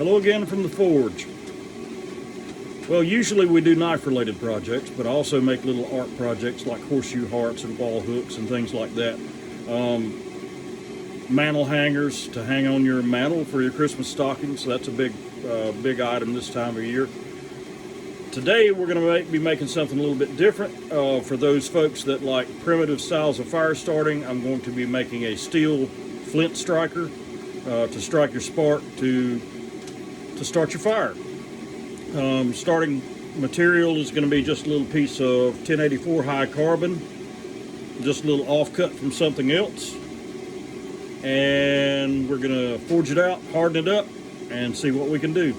Hello again from the forge. Well, usually we do knife-related projects, but I also make little art projects like horseshoe hearts and wall hooks and things like that. Mantle hangers to hang on your mantle for your Christmas stockings. So that's a big item this time of year. Today we're going to be making something a little bit different. For those folks that like primitive styles of fire starting, I'm going to be making a steel flint striker to strike your spark to start your fire. Starting material is going to be just a little piece of 1084 high carbon, just a little offcut from something else. And we're going to forge it out, harden it up, and see what we can do.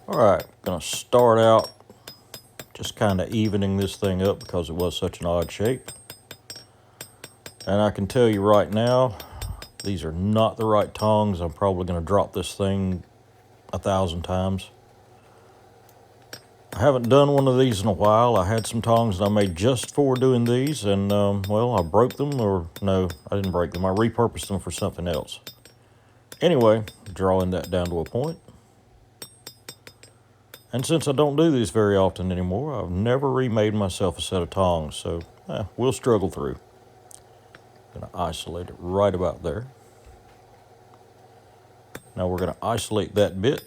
All right, going to start out just kind of evening this thing up because it was such an odd shape. And I can tell you right now, these are not the right tongs. I'm probably going to drop this thing 1,000 times. I haven't done one of these in a while. I had some tongs that I made just for doing these, and well, I broke them, or no, I didn't break them. I repurposed them for something else. Anyway, drawing that down to a point. And since I don't do these very often anymore, I've never remade myself a set of tongs, so we'll struggle through. Gonna isolate it right about there. Now we're gonna isolate that bit.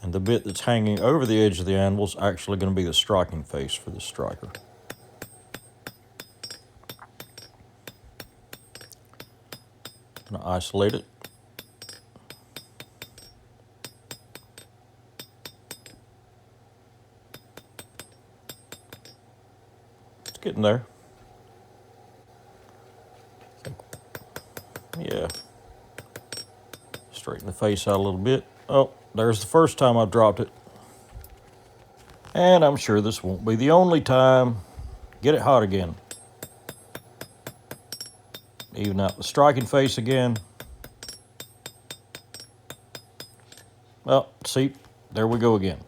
And the bit that's hanging over the edge of the anvil is actually going to be the striking face for this striker. I'm going to isolate it. It's getting there. Yeah. Straighten the face out a little bit. Oh, there's the first time I've dropped it. And I'm sure this won't be the only time. Get it hot again. Even out the striking face again. Well, see, there we go again.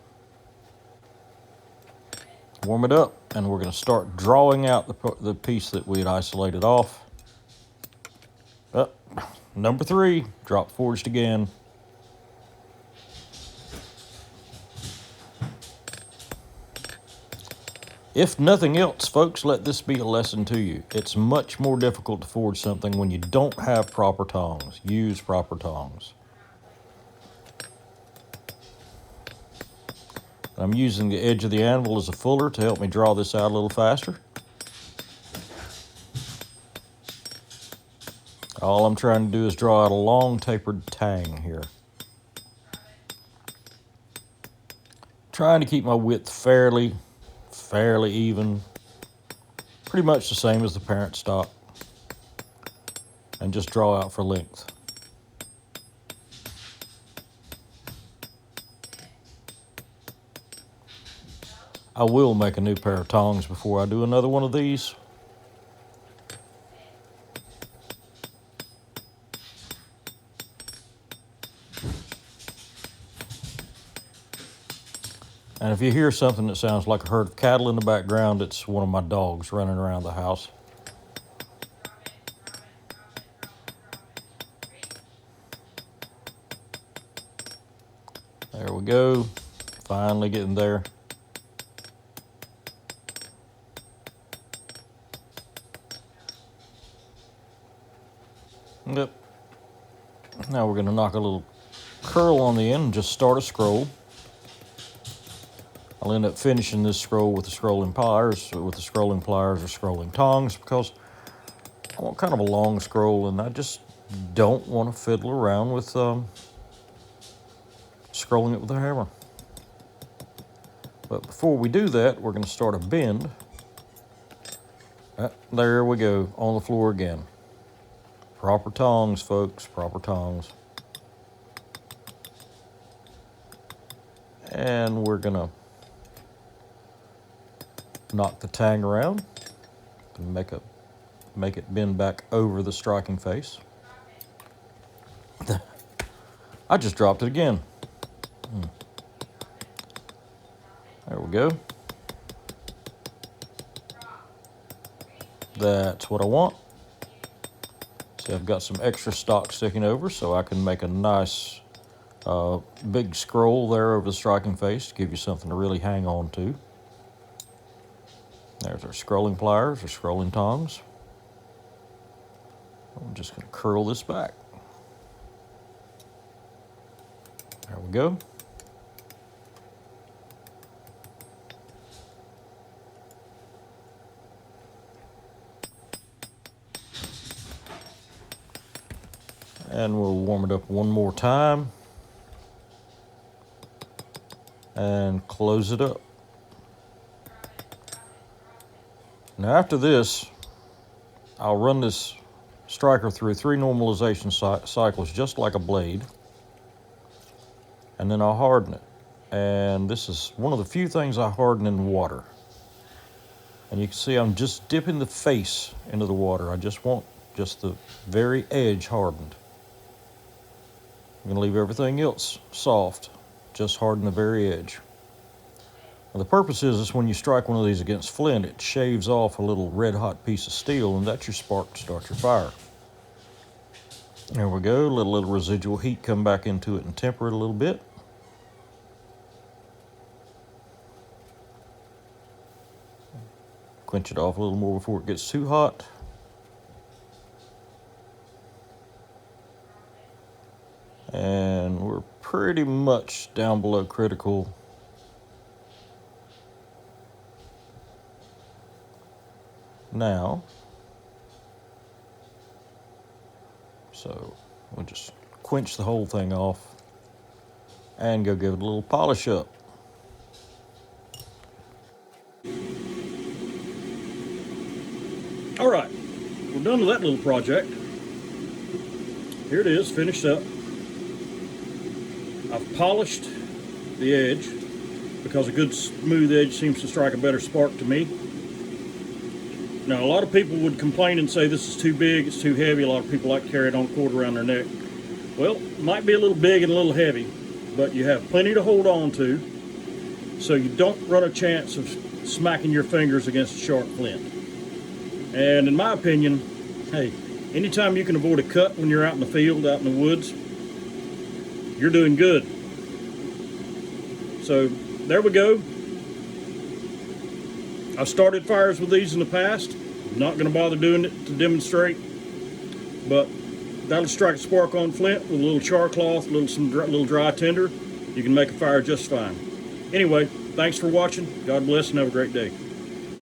Warm it up, and we're going to start drawing out the piece that we had isolated off. Number 3, drop forged again. If nothing else, folks, let this be a lesson to you. It's much more difficult to forge something when you don't have proper tongs. Use proper tongs. I'm using the edge of the anvil as a fuller to help me draw this out a little faster. All I'm trying to do is draw out a long tapered tang here. Trying to keep my width fairly even, pretty much the same as the parent stock, and just draw out for length. I will make a new pair of tongs before I do another one of these. And if you hear something that sounds like a herd of cattle in the background, it's one of my dogs running around the house. There we go. Finally getting there. Yep. Now we're going to knock a little curl on the end and just start a scroll. I'll end up finishing this scroll with the scrolling pliers or scrolling tongs, because I want kind of a long scroll, and I just don't want to fiddle around with scrolling it with a hammer. But before we do that, we're going to start a bend. There we go, on the floor again. Proper tongs, folks, proper tongs. And we're going to knock the tang around and make it bend back over the striking face. I just dropped it again. There we go. That's what I want. See, I've got some extra stock sticking over so I can make a nice big scroll there over the striking face to give you something to really hang on to. There's our scrolling pliers or scrolling tongs. I'm just going to curl this back. There we go. And we'll warm it up one more time and close it up. Now after this, I'll run this striker through 3 normalization cycles just like a blade, and then I'll harden it. And this is one of the few things I harden in water. And you can see I'm just dipping the face into the water. I just want just the very edge hardened. I'm going to leave everything else soft, just harden the very edge. Now the purpose is when you strike one of these against flint, it shaves off a little red hot piece of steel, and that's your spark to start your fire. There we go, let a little residual heat come back into it and temper it a little bit. Quench it off a little more before it gets too hot. And we're pretty much down below critical. Now, so we'll just quench the whole thing off and go give it a little polish up. All right, we're done with that little project. Here it is, finished up. I've polished the edge because a good smooth edge seems to strike a better spark to me. Now, a lot of people would complain and say this is too big, it's too heavy. A lot of people like to carry it on cord around their neck. Well, it might be a little big and a little heavy, but you have plenty to hold on to, so you don't run a chance of smacking your fingers against a sharp flint. And in my opinion, hey, anytime you can avoid a cut when you're out in the field, out in the woods, you're doing good. So there we go. I've started fires with these in the past. I'm not going to bother doing it to demonstrate, but that'll strike a spark on flint with a little char cloth, little dry tinder. You can make a fire just fine. Anyway, thanks for watching. God bless and have a great day.